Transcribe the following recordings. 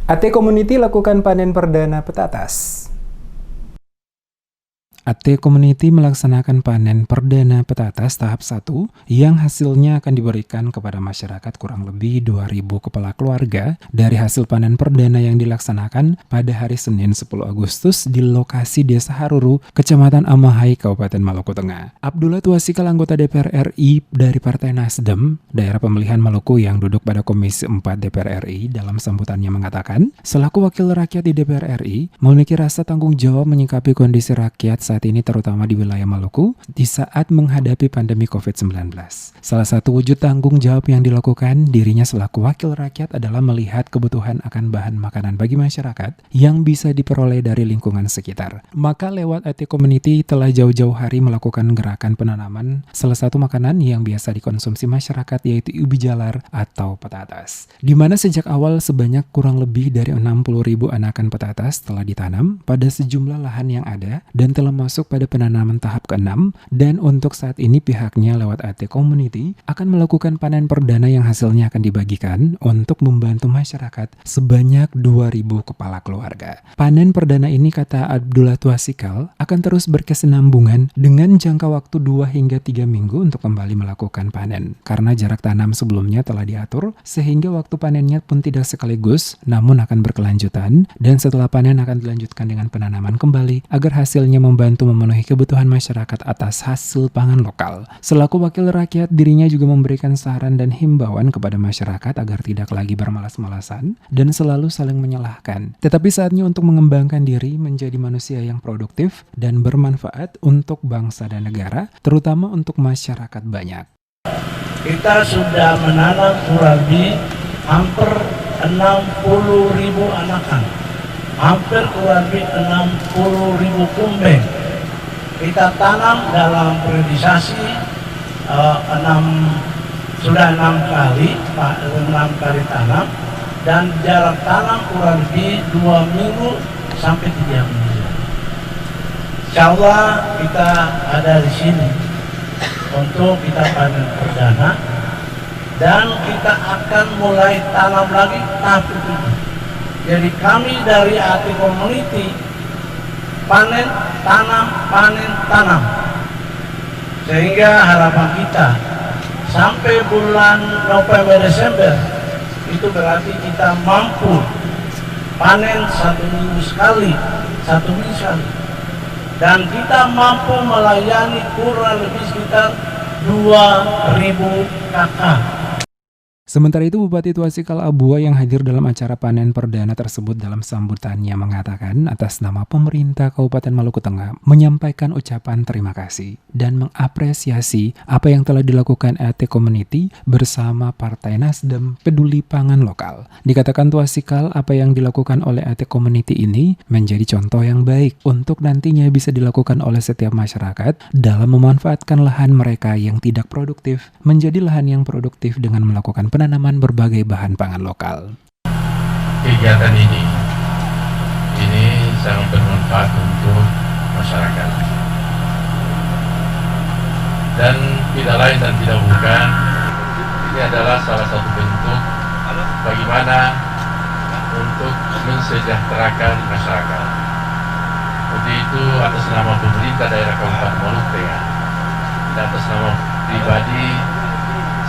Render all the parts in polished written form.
AT Community lakukan panen perdana petatas. AT Community melaksanakan panen perdana petatas tahap 1 yang hasilnya akan diberikan kepada masyarakat kurang lebih 2.000 kepala keluarga dari hasil panen perdana yang dilaksanakan pada hari Senin 10 Agustus di lokasi Desa Haruru, Kecamatan Amahai, Kabupaten Maluku Tengah. Abdullah Tuasikal, anggota DPR RI dari Partai Nasdem, daerah pemilihan Maluku yang duduk pada Komisi 4 DPR RI, dalam sambutannya mengatakan, selaku wakil rakyat di DPR RI, memiliki rasa tanggung jawab menyikapi kondisi rakyat saat ini terutama di wilayah Maluku di saat menghadapi pandemi COVID-19. Salah satu wujud tanggung jawab yang dilakukan dirinya selaku wakil rakyat adalah melihat kebutuhan akan bahan makanan bagi masyarakat yang bisa diperoleh dari lingkungan sekitar. Maka lewat AT Community telah jauh-jauh hari melakukan gerakan penanaman salah satu makanan yang biasa dikonsumsi masyarakat, yaitu ubi jalar atau petatas. Di mana sejak awal sebanyak kurang lebih dari 60.000 anakan petatas telah ditanam pada sejumlah lahan yang ada dan telah masuk pada penanaman tahap ke-6, dan untuk saat ini pihaknya lewat AT Community akan melakukan panen perdana yang hasilnya akan dibagikan untuk membantu masyarakat sebanyak 2.000 kepala keluarga. Panen perdana ini, kata Abdullah Tuasikal, akan terus berkesinambungan dengan jangka waktu 2 hingga 3 minggu untuk kembali melakukan panen. Karena jarak tanam sebelumnya telah diatur sehingga waktu panennya pun tidak sekaligus namun akan berkelanjutan, dan setelah panen akan dilanjutkan dengan penanaman kembali agar hasilnya membantu memenuhi kebutuhan masyarakat atas hasil pangan lokal. Selaku wakil rakyat, dirinya juga memberikan saran dan himbauan kepada masyarakat agar tidak lagi bermalas-malasan dan selalu saling menyalahkan. Tetapi saatnya untuk mengembangkan diri menjadi manusia yang produktif dan bermanfaat untuk bangsa dan negara, terutama untuk masyarakat banyak. Kita sudah menanam kurang lebih hampir 60.000 anakan, hampir kurang lebih 60.000 kumbeng. Kita tanam dalam periodisasi sudah 6 kali tanam, dan jarak tanam kurang lebih 2 minggu sampai 3 minggu. Insya Allah kita ada di sini untuk kita panen perdana, dan kita akan mulai tanam lagi tahap kedua. Jadi kami dari AT Community panen, tanam, sehingga harapan kita sampai bulan November Desember itu berarti kita mampu panen 1 minggu sekali, dan kita mampu melayani kurang lebih sekitar 2.000 kakak. Sementara itu, Bupati Tuasikal Abua yang hadir dalam acara panen perdana tersebut dalam sambutannya mengatakan atas nama pemerintah Kabupaten Maluku Tengah menyampaikan ucapan terima kasih dan mengapresiasi apa yang telah dilakukan AT Community bersama Partai Nasdem Peduli Pangan Lokal. Dikatakan Tuasikal, apa yang dilakukan oleh AT Community ini menjadi contoh yang baik untuk nantinya bisa dilakukan oleh setiap masyarakat dalam memanfaatkan lahan mereka yang tidak produktif menjadi lahan yang produktif dengan melakukan penanaman berbagai bahan pangan lokal. Kegiatan ini sangat bermanfaat untuk masyarakat, dan tidak lain dan tidak bukan, ini adalah salah satu bentuk bagaimana untuk mensejahterakan masyarakat. Untuk itu, atas nama pemerintah daerah Kabupaten Maluku Tengah dan atas nama pribadi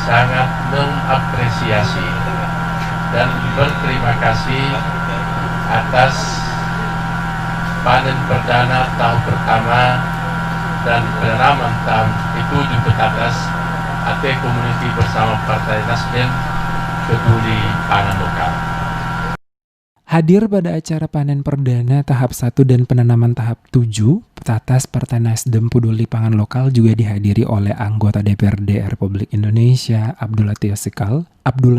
sangat mengapresiasi dan berterima kasih atas panen perdana tahun pertama dan penanaman tahun ke-7 petatas AT Community bersama Partai Nasdem Peduli Pangan Lokal. Hadir pada acara panen perdana tahap 1 dan penanaman tahap 7 petatas Partai Nasdem Peduli Pangan Lokal juga dihadiri oleh anggota DPRD Republik Indonesia Abdullah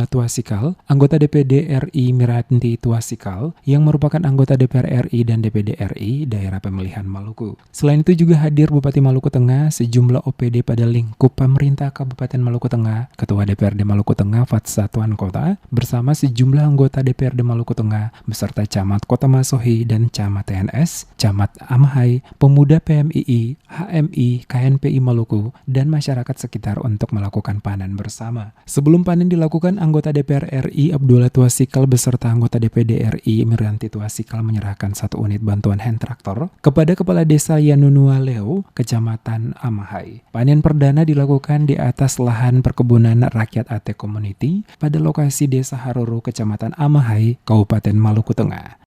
Tuasikal, anggota DPD RI Miranti Tuasikal, yang merupakan anggota DPR RI dan DPD RI daerah pemilihan Maluku. Selain itu juga hadir Bupati Maluku Tengah, sejumlah OPD pada lingkup pemerintah Kabupaten Maluku Tengah, Ketua DPRD Maluku Tengah Fatsa Tuan Kota, bersama sejumlah anggota DPRD Maluku Tengah, beserta Camat Kota Masohi dan Camat TNS, Camat Amahai, pemuda PMII, HMI, KNPI Maluku, dan masyarakat sekitar untuk melakukan panen bersama. Sebelum panen dilakukan, anggota DPR RI Abdullah Tuasikal beserta anggota DPD RI Miryanti Tuasikal menyerahkan 1 unit bantuan hand traktor kepada Kepala Desa Yanunua Leo, Kecamatan Amahai. Panen perdana dilakukan di atas lahan perkebunan rakyat AT Community pada lokasi Desa Haruru, Kecamatan Amahai, Kabupaten Maluku Tengah.